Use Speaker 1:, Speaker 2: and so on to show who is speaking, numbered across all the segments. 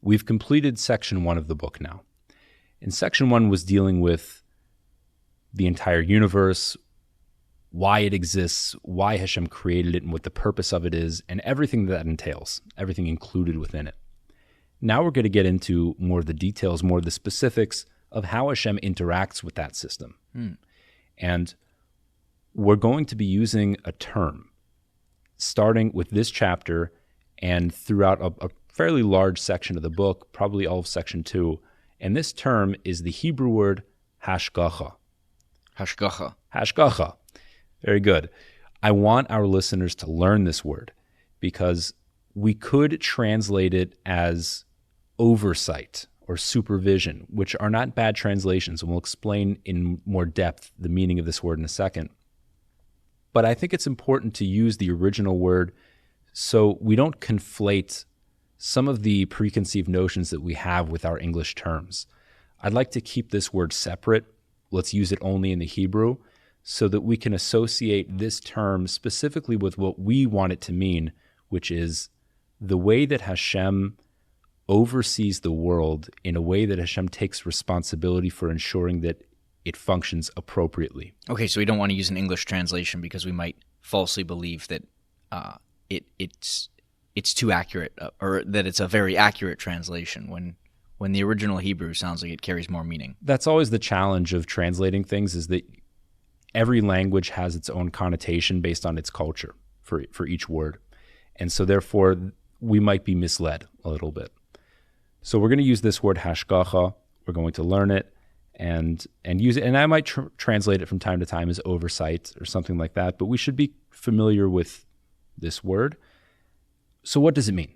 Speaker 1: we've completed section 1 of the book now. And section 1 was dealing with the entire universe, why it exists, why Hashem created it, and what the purpose of it is, and everything that entails, everything included within it. Now we're going to get into more of the details, more of the specifics of how Hashem interacts with that system. And we're going to be using a term, starting with this chapter and throughout a fairly large section of the book, probably all of section 2. And this term is the Hebrew word hashgacha.
Speaker 2: Hashgacha.
Speaker 1: Hashgacha. Very good. I want our listeners to learn this word because we could translate it as oversight or supervision, which are not bad translations, and we'll explain in more depth the meaning of this word in a second. But I think it's important to use the original word so we don't conflate some of the preconceived notions that we have with our English terms. I'd like to keep this word separate. Let's use it only in the Hebrew so that we can associate this term specifically with what we want it to mean, which is the way that Hashem oversees the world in a way that Hashem takes responsibility for ensuring that it functions appropriately.
Speaker 2: Okay, so we don't want to use an English translation because we might falsely believe that it's too accurate, or that it's a very accurate translation when the original Hebrew sounds like it carries more meaning.
Speaker 1: That's always the challenge of translating things, is that every language has its own connotation based on its culture for each word. And so therefore, we might be misled a little bit. So we're going to use this word hashgacha. We're going to learn it and use it. And I might translate it from time to time as oversight or something like that, but we should be familiar with this word. So what does it mean?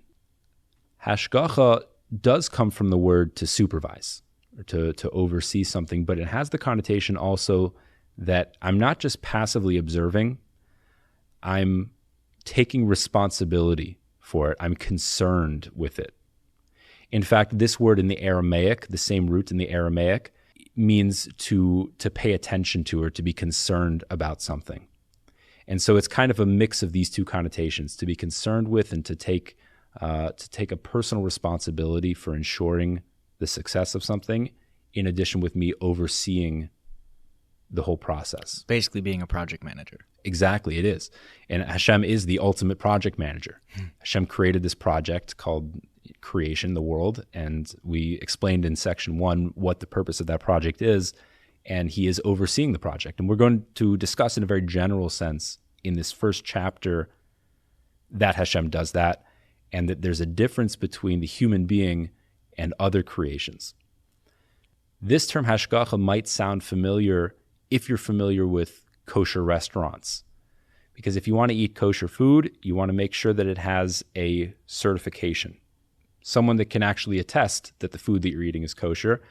Speaker 1: Hashgacha does come from the word to supervise or to oversee something, but it has the connotation also that I'm not just passively observing, I'm taking responsibility for it. I'm concerned with it. In fact, this word in the Aramaic, the same root in the Aramaic, means to pay attention to or to be concerned about something. And so it's kind of a mix of these two connotations, to be concerned with and to take a personal responsibility for ensuring the success of something, in addition with me overseeing the whole process.
Speaker 2: Basically being a project manager.
Speaker 1: Exactly, it is. And Hashem is the ultimate project manager. Hashem created this project called creation, the world, and we explained in section 1 what the purpose of that project is, and he is overseeing the project. And we're going to discuss in a very general sense in this first chapter that Hashem does that, and that there's a difference between the human being and other creations. This term hashgacha might sound familiar if you're familiar with kosher restaurants. Because if you want to eat kosher food, you want to make sure that it has a certification. Someone that can actually attest that the food that you're eating is kosher.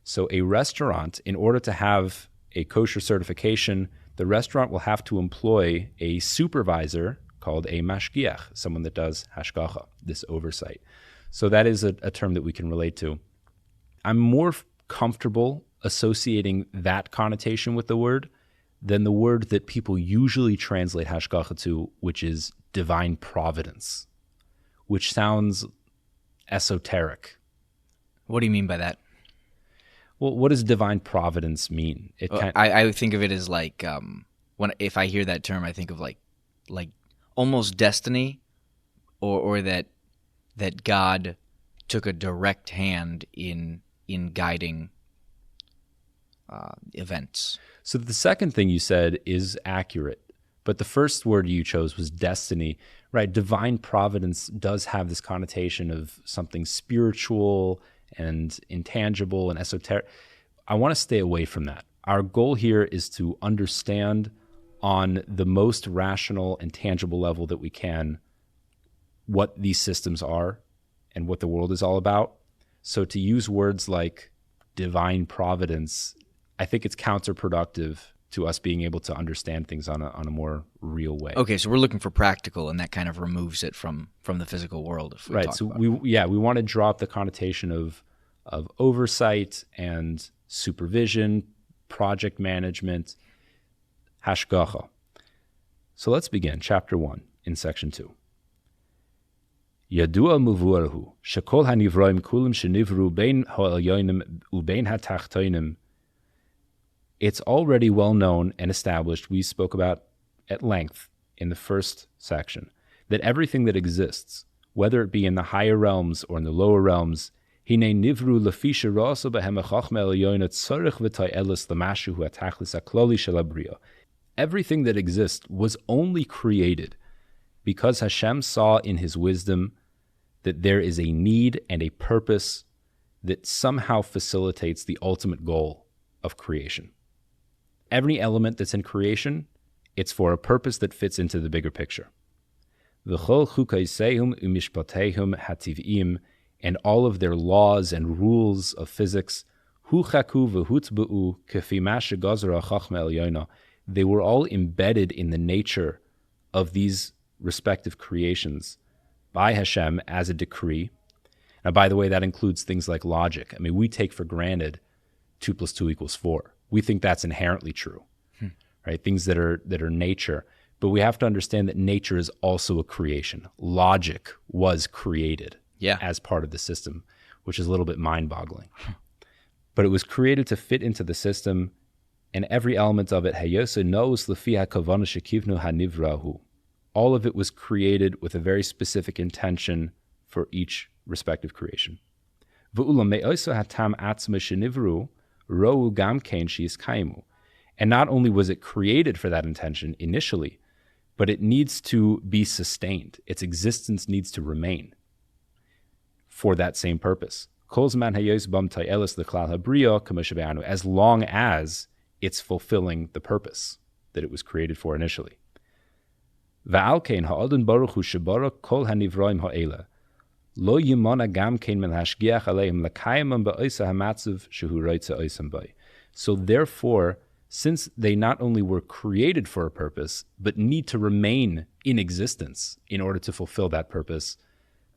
Speaker 1: So a restaurant, in order to have a kosher certification, the restaurant will have to employ a supervisor called a mashgiach, someone that does hashgacha, this oversight. So that is a term that we can relate to. I'm more comfortable associating that connotation with the word than the word that people usually translate hashgacha to, which is divine providence, which sounds esoteric.
Speaker 2: What do you mean by that?
Speaker 1: Well, what does divine providence mean?
Speaker 2: I think of it as like if I hear that term, I think of like almost destiny, or that God took a direct hand in guiding events.
Speaker 1: So the second thing you said is accurate, but the first word you chose was destiny, right? Divine providence does have this connotation of something spiritual and intangible and esoteric. I want to stay away from that. Our goal here is to understand on the most rational and tangible level that we can what these systems are and what the world is all about. So to use words like divine providence, I think it's counterproductive to us being able to understand things on a more real way.
Speaker 2: Okay, so we're looking for practical, and that kind of removes it from the physical world. If we
Speaker 1: right.
Speaker 2: talk
Speaker 1: So
Speaker 2: about
Speaker 1: we want to drop the connotation of oversight and supervision, project management, hashgacha. So let's begin chapter 1 in section 2. Yadua muvuarhu, shekol hanivroim kulim shenivru bein ha'elyonim ubein hatachtonim. It's already well known and established, we spoke about at length in the first section, that everything that exists, whether it be in the higher realms or in the lower realms, hine nivru lefisha rasa behem hachma elyoina tzarich v'tay elis l'mashu ha'tachlis ha'kloli shel habriya. Everything that exists was only created because Hashem saw in his wisdom that there is a need and a purpose that somehow facilitates the ultimate goal of creation. Every element that's in creation, it's for a purpose that fits into the bigger picture. V'chol chukaisehum u'mishpatehum hativ'im, and all of their laws and rules of physics, hu chaku v'hutba'u kefi ma shegazara chachma elyoina, they were all embedded in the nature of these respective creations by Hashem as a decree. Now, by the way, that includes things like logic. I mean, we take for granted 2 + 2 = 4. We think that's inherently true, right? Things that are nature. But we have to understand that nature is also a creation. Logic was created as part of the system, which is a little bit mind-boggling. But it was created to fit into the system, and every element of it, all of it was created with a very specific intention for each respective creation. And not only was it created for that intention initially, but it needs to be sustained. Its existence needs to remain for that same purpose. As long as it's fulfilling the purpose that it was created for initially. So therefore, since they not only were created for a purpose, but need to remain in existence in order to fulfill that purpose,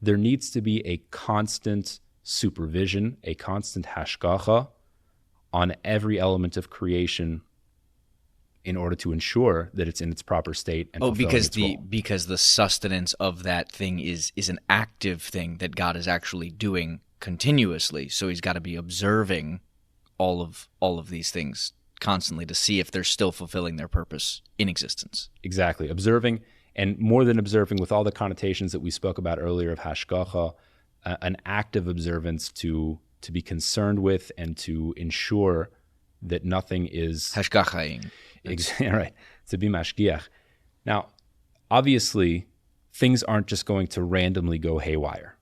Speaker 1: there needs to be a constant supervision, a constant hashgacha on every element of creation in order to ensure that it's in its proper state and
Speaker 2: because the sustenance of that thing is an active thing that God is actually doing continuously. So he's got to be observing all of these things constantly to see if they're still fulfilling their purpose in existence.
Speaker 1: Exactly. Observing, and more than observing, with all the connotations that we spoke about earlier of hashgacha, an active observance to be concerned with and to ensure that nothing is
Speaker 2: hashgachaing.
Speaker 1: Right, to be mashgiach. Now, obviously, things aren't just going to randomly go haywire.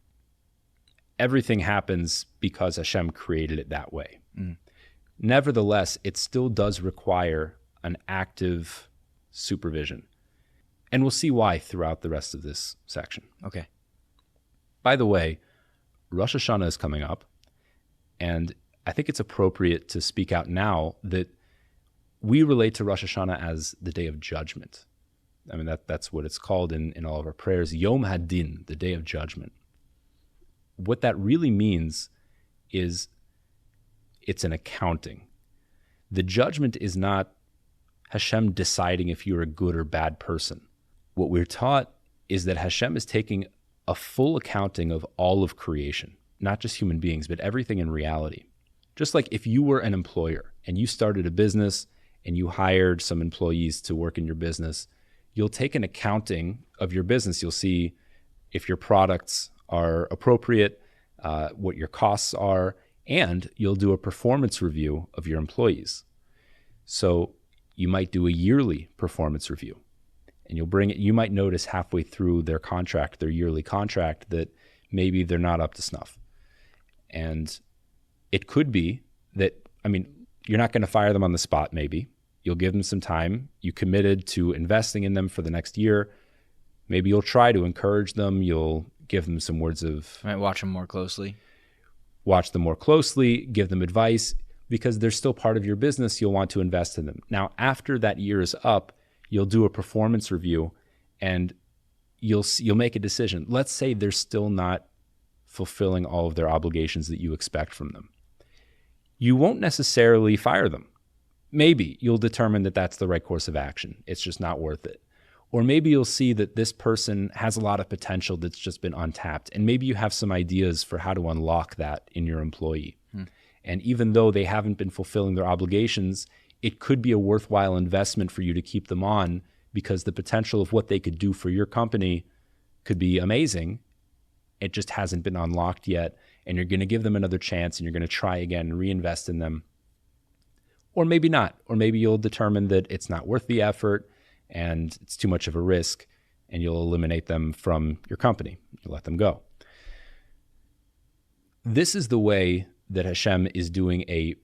Speaker 1: Everything happens because Hashem created it that way. Nevertheless, it still does require an active supervision. And we'll see why throughout the rest of this section.
Speaker 2: Okay.
Speaker 1: By the way, Rosh Hashana is coming up, and I think it's appropriate to speak out now that we relate to Rosh Hashanah as the day of judgment. I mean, that's what it's called in all of our prayers. Yom Hadin, the day of judgment. What that really means is it's an accounting. The judgment is not Hashem deciding if you're a good or bad person. What we're taught is that Hashem is taking a full accounting of all of creation, not just human beings, but everything in reality. Just like if you were an employer and you started a business and you hired some employees to work in your business, you'll take an accounting of your business. You'll see if your products are appropriate, what your costs are, and you'll do a performance review of your employees. So you might do a yearly performance review, and you'll bring it. You might notice halfway through their contract, their yearly contract, that maybe they're not up to snuff. And it could be that, you're not going to fire them on the spot, maybe. You'll give them some time. You committed to investing in them for the next year. Maybe you'll try to encourage them. You'll give them some words of...
Speaker 2: Might watch them more closely.
Speaker 1: Watch them more closely, give them advice, because they're still part of your business. You'll want to invest in them. Now, after that year is up, you'll do a performance review, and you'll make a decision. Let's say they're still not fulfilling all of their obligations that you expect from them. You won't necessarily fire them. Maybe you'll determine that that's the right course of action. It's just not worth it. Or maybe you'll see that this person has a lot of potential that's just been untapped. And maybe you have some ideas for how to unlock that in your employee. And even though they haven't been fulfilling their obligations, it could be a worthwhile investment for you to keep them on, because the potential of what they could do for your company could be amazing. It just hasn't been unlocked yet. And you're going to give them another chance, and you're going to try again and reinvest in them. Or maybe not. Or maybe you'll determine that it's not worth the effort and it's too much of a risk, and you'll eliminate them from your company. You'll let them go. This is the way that Hashem is doing a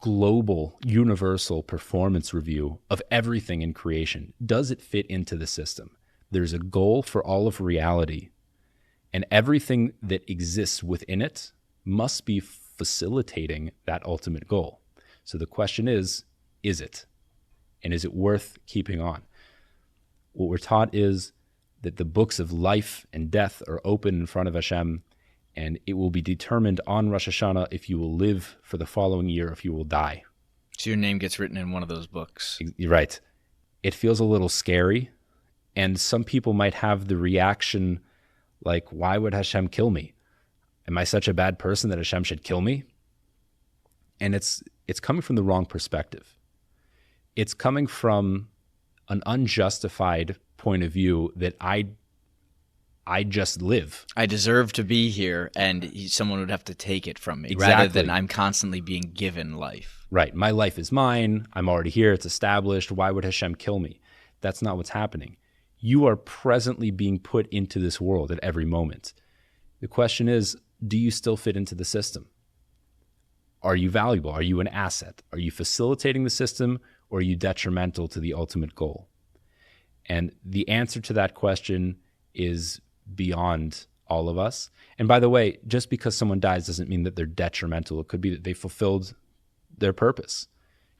Speaker 1: global, universal performance review of everything in creation. Does it fit into the system? There's a goal for all of reality, and everything that exists within it must be facilitating that ultimate goal. So the question is it? And is it worth keeping on? What we're taught is that the books of life and death are open in front of Hashem, and it will be determined on Rosh Hashana if you will live for the following year, if you will die.
Speaker 2: So your name gets written in one of those books.
Speaker 1: You're right. It feels a little scary, and some people might have the reaction like, why would Hashem kill me? Am I such a bad person that Hashem should kill me? And it's coming from the wrong perspective. It's coming from an unjustified point of view that I just live.
Speaker 2: I deserve to be here, and someone would have to take it from me,
Speaker 1: Exactly.
Speaker 2: rather than I'm constantly being given life.
Speaker 1: Right. My life is mine. I'm already here. It's established. Why would Hashem kill me? That's not what's happening. You are presently being put into this world at every moment. The question is, do you still fit into the system? Are you valuable? Are you an asset? Are you facilitating the system, or are you detrimental to the ultimate goal? And the answer to that question is beyond all of us. And by the way, just because someone dies doesn't mean that they're detrimental. It could be that they fulfilled their purpose.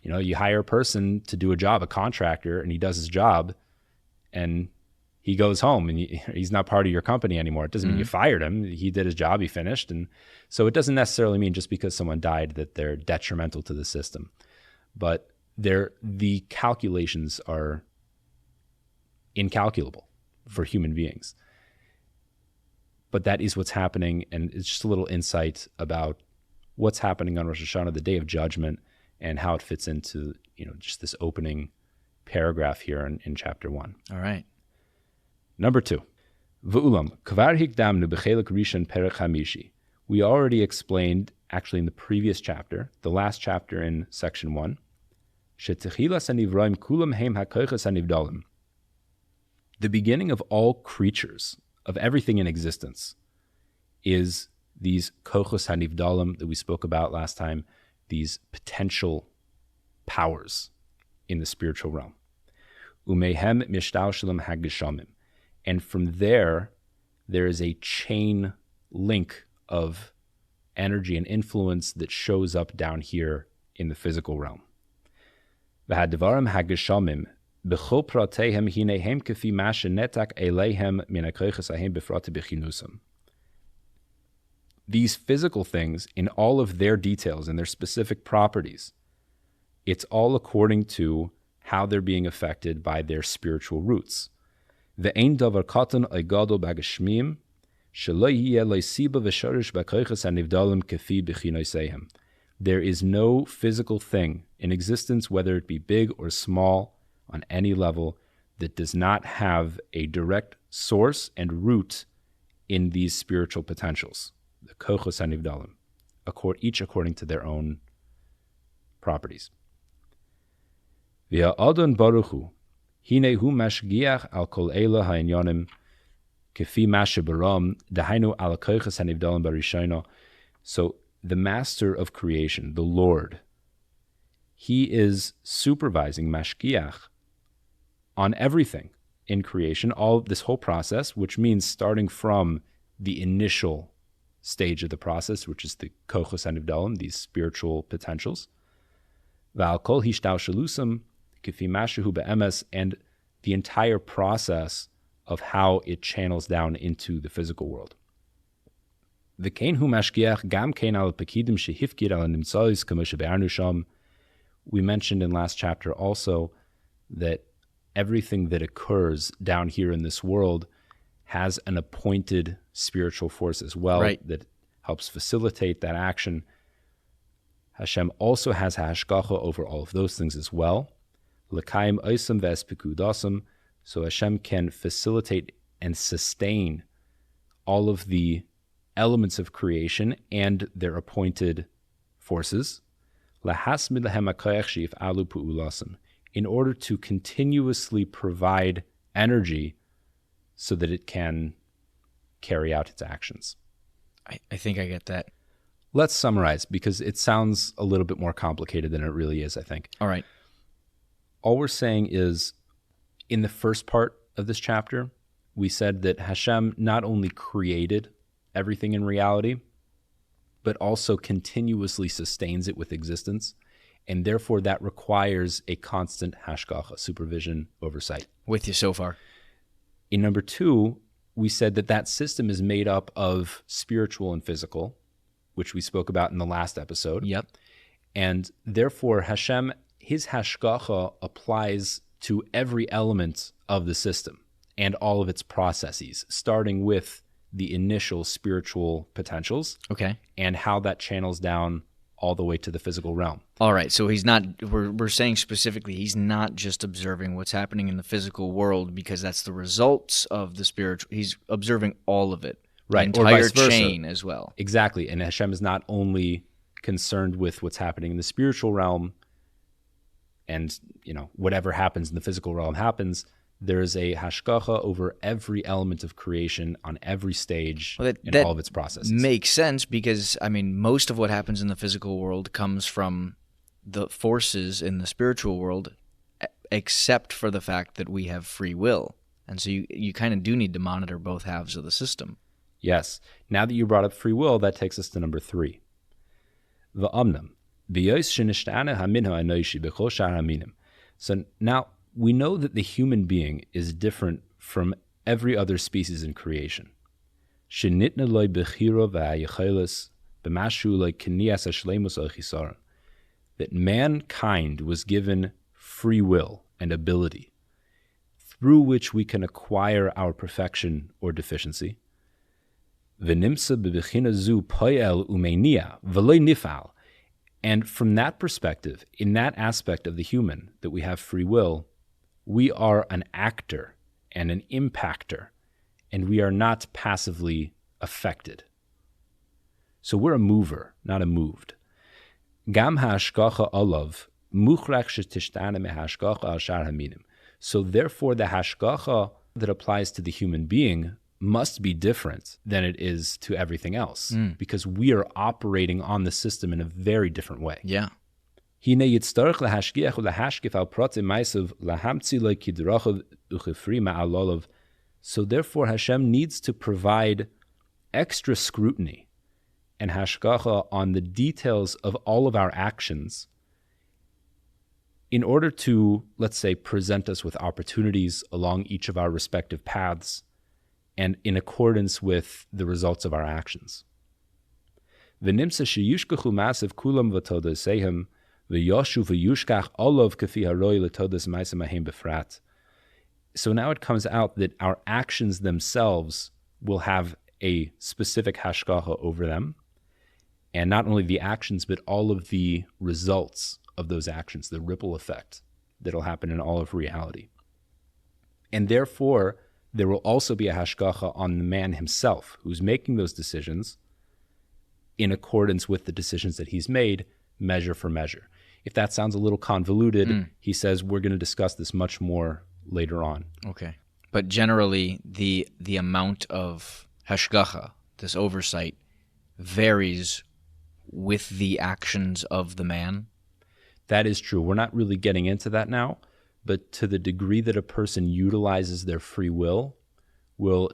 Speaker 1: You know, you hire a person to do a job, a contractor, and he does his job, and he goes home, and he's not part of your company anymore. It doesn't mean you fired him. He did his job, he finished. And so it doesn't necessarily mean just because someone died that they're detrimental to the system. But the calculations are incalculable for human beings. But that is what's happening, and it's just a little insight about what's happening on Rosh Hashanah, the Day of Judgment, and how it fits into, just this opening paragraph here in chapter 1.
Speaker 2: All right.
Speaker 1: Number 2. V'ulam, kvar hikdamnu b'chelik rishon perek hamishi. We already explained, actually in the previous chapter, the last chapter in section 1, shetechilas hanivraim kulam heim hakoiches hanivdalim. The beginning of all creatures, of everything in existence, is these kochos hanivdalim that we spoke about last time, these potential powers in the spiritual realm. Umehem mishtaushlim hageshamim. And from there is a chain link of energy and influence that shows up down here in the physical realm. V'hadvarim hageshamim b'chol pratehem hinehem kefi mashe netak eleihem min hakoiches hahem b'frate b'chinusam. These physical things, in all of their details and their specific properties, it's all according to how they're being affected by their spiritual roots. Ve'ein davar katan oigadol b'gashmim shelo yeh loisiba v'shorish b'koiches hanivdalim kefi b'chinosehem. There is no physical thing in existence, whether it be big or small, on any level, that does not have a direct source and root in these spiritual potentials, the kochos hanivdalim, each according to their own properties. V'ha adon baruch hu, hine hu mashgiach al kol eila ha'inyanim, kefi mashe baram, dahainu al kochos hanivdalim barishayna. So the master of creation, the Lord, he is supervising mashgiach on everything in creation, all this whole process, which means starting from the initial stage of the process, which is the kochos hanivdalim, these spiritual potentials, v'al kol hishtaushlusam kefi mashehu be'emes, and the entire process of how it channels down into the physical world. V'kein hu mashgiach gam kein al pekidim shehifkir al nimtzais k'mo shebe'arnu sham. We mentioned in last chapter also that everything that occurs down here in this world has an appointed spiritual force as well that helps facilitate that action. Hashem also has hashgacha over all of those things as well. L'kayim oisam v'espikudasam, so Hashem can facilitate and sustain all of the elements of creation and their appointed forces. Lahasmid lahem hakoyach she'if'alu pu'ulasam, in order to continuously provide energy so that it can carry out its actions.
Speaker 2: I think I get that.
Speaker 1: Let's summarize, because it sounds a little bit more complicated than it really is, I think.
Speaker 2: All right.
Speaker 1: All we're saying is, in the first part of this chapter, we said that Hashem not only created everything in reality, but also continuously sustains it with existence, and therefore that requires a constant hashgacha, supervision, oversight.
Speaker 2: With you so far.
Speaker 1: In number 2, we said that that system is made up of spiritual and physical, which we spoke about in the last episode.
Speaker 2: Yep.
Speaker 1: And therefore Hashem, his hashgacha applies to every element of the system and all of its processes, starting with the initial spiritual potentials.
Speaker 2: Okay.
Speaker 1: And how that channels down all the way to the physical realm.
Speaker 2: All right, so he's not, we're saying specifically, he's not just observing what's happening in the physical world because that's the results of the spiritual, he's observing all of it.
Speaker 1: Right,
Speaker 2: the
Speaker 1: or
Speaker 2: entire
Speaker 1: vice versa.
Speaker 2: chain as well.
Speaker 1: Exactly, and Hashem is not only concerned with what's happening in the spiritual realm and, whatever happens in the physical realm happens. There's a hashgacha over every element of creation on every stage and all of its processes.
Speaker 2: Makes sense because, most of what happens in the physical world comes from the forces in the spiritual world, except for the fact that we have free will. And so you kind of do need to monitor both halves of the system.
Speaker 1: Yes. Now that you brought up free will, that takes us to number 3. V'amnam, b'yos shenishtana hamin ha'anoishi b'chol shar haminim. So now, we know that the human being is different from every other species in creation. Shenitna loy bechira v'hayecheles b'mashu loy k'nias hashleimus ochisaron. That mankind was given free will and ability, through which we can acquire our perfection or deficiency. V'nimsa b'bechina zu poel umeinia v'loy nifal. And from that perspective, in that aspect of the human, that we have free will, we are an actor and an impactor, and we are not passively affected. So we're a mover, not a moved. Gam hashgacha olav muchrach shetishtana mehashgacha al shar haminim. So therefore, the hashgacha that applies to the human being must be different than it is to everything else, because we are operating on the system in a very different way.
Speaker 2: Yeah.
Speaker 1: So therefore Hashem needs to provide extra scrutiny and hashgacha on the details of all of our actions in order to, let's say, present us with opportunities along each of our respective paths and in accordance with the results of our actions. V'nimsa sheyushkachu masav kulam v'todasehem so now it comes out that our actions themselves will have a specific hashgacha over them, and not only the actions, but all of the results of those actions, the ripple effect that'll happen in all of reality. And therefore, there will also be a hashgacha on the man himself who's making those decisions in accordance with the decisions that he's made, measure for measure. If that sounds a little convoluted, he says we're going to discuss this much more later on.
Speaker 2: Okay. But generally, the amount of hashgacha, this oversight, varies with the actions of the man?
Speaker 1: That is true. We're not really getting into that now, but to the degree that a person utilizes their free will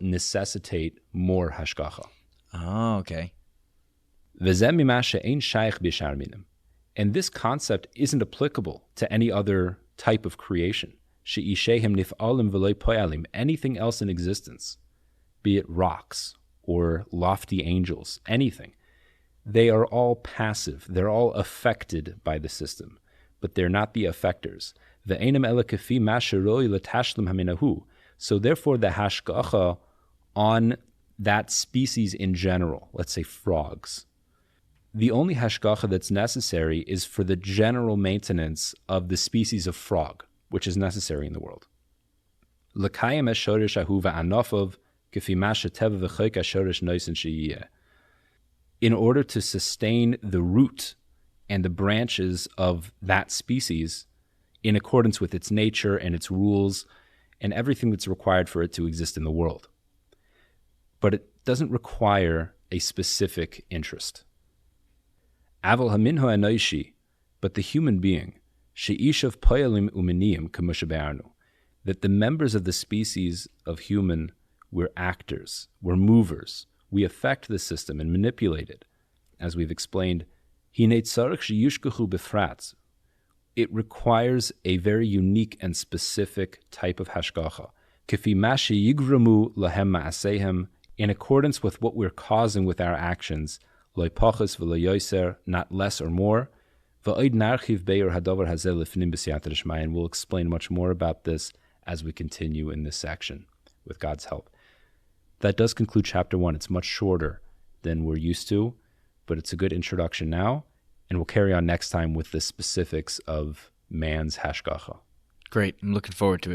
Speaker 1: necessitate more hashgacha.
Speaker 2: Oh, okay.
Speaker 1: And this concept isn't applicable to any other type of creation. Anything else in existence, be it rocks or lofty angels, anything. They are all passive. They're all affected by the system, but they're not the effectors. Ve'enim ela kefi ma sheroi l'tashlim haminahu. So therefore the hashgacha on that species in general, let's say frogs, the only hashgacha that's necessary is for the general maintenance of the species of frog, which is necessary in the world. L'kayim eshorish ahu va'anofov kefi ma sheteva v'choik eshorish noisen sheyiyeh. In order to sustain the root and the branches of that species in accordance with its nature and its rules and everything that's required for it to exist in the world. But it doesn't require a specific interest. Aval haminho anoishi, but the human being, she'ishav poyalim uminiyim kamushabe'arnu, that the members of the species of human, we're actors, we're movers, we affect the system and manipulate it. As we've explained, it requires a very unique and specific type of hashgacha, in accordance with what we're causing with our actions, not less or more. And we'll explain much more about this as we continue in this section with God's help. That does conclude chapter 1. It's much shorter than we're used to, but it's a good introduction now, and we'll carry on next time with the specifics of man's hashgacha.
Speaker 2: Great. I'm looking forward to it.